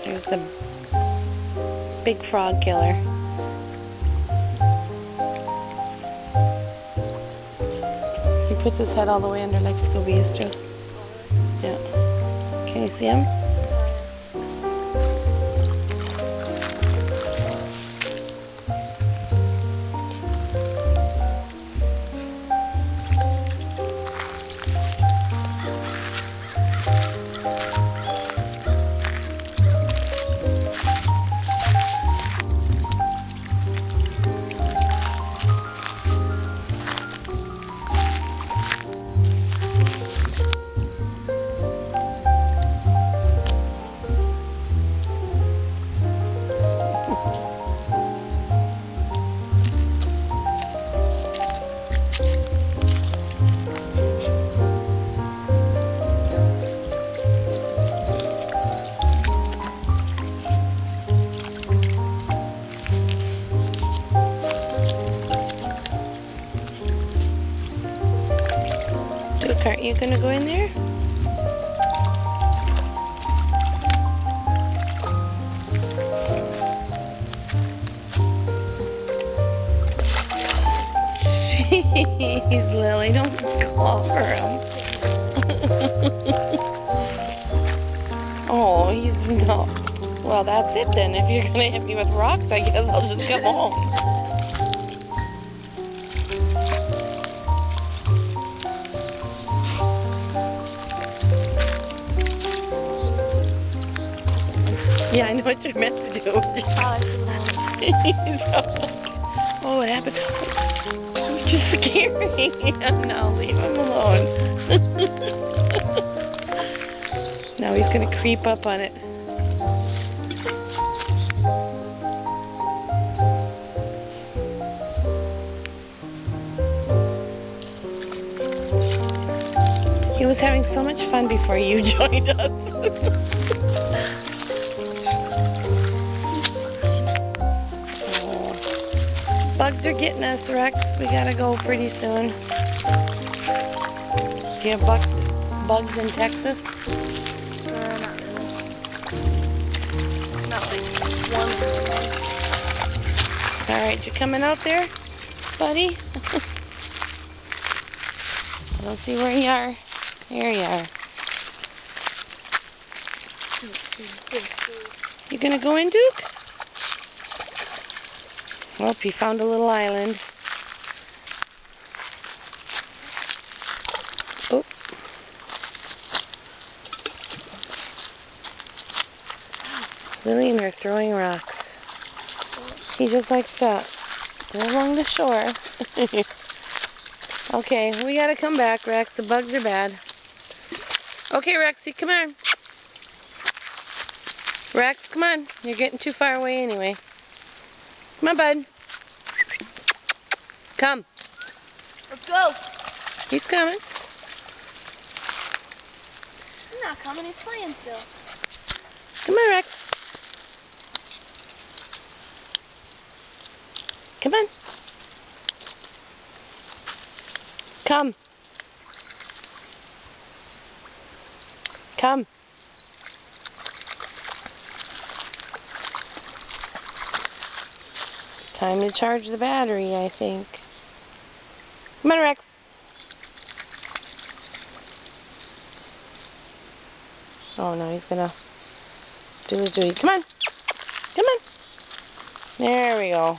There's the big frog killer. He puts his head all the way under like Scooby used to. Yeah. Can you see him? Aren't you gonna go in there? Jeez, Lily, don't cover him. Oh, he's no. Well, that's it then. If you're gonna hit me with rocks, I guess I'll just come home. Yeah, I know what you're meant to do. Oh, what happened? He's just scaring him. No, leave him alone. Now he's going to creep up on it. He was having so much fun before you joined us. Bugs are getting us, Rex. We gotta go pretty soon. Do you have bugs in Texas? Not really. Not like one. Alright, you coming out there, buddy? I don't see where you are. There you are. You gonna go in, Duke? Well, he found a little island. Oh. Lily and her throwing rocks. He just likes to go along the shore. Okay, we gotta come back, Rex. The bugs are bad. Okay, Rexy, come on. Rex, come on. You're getting too far away anyway. Come on, bud. Come. Let's go. He's coming. He's not coming. He's playing still. Come on, Rex. Come on. Come. Come. Time to charge the battery, I think. Come on, Rex. Oh, no, he's going to do his duty. Come on. Come on. There we go.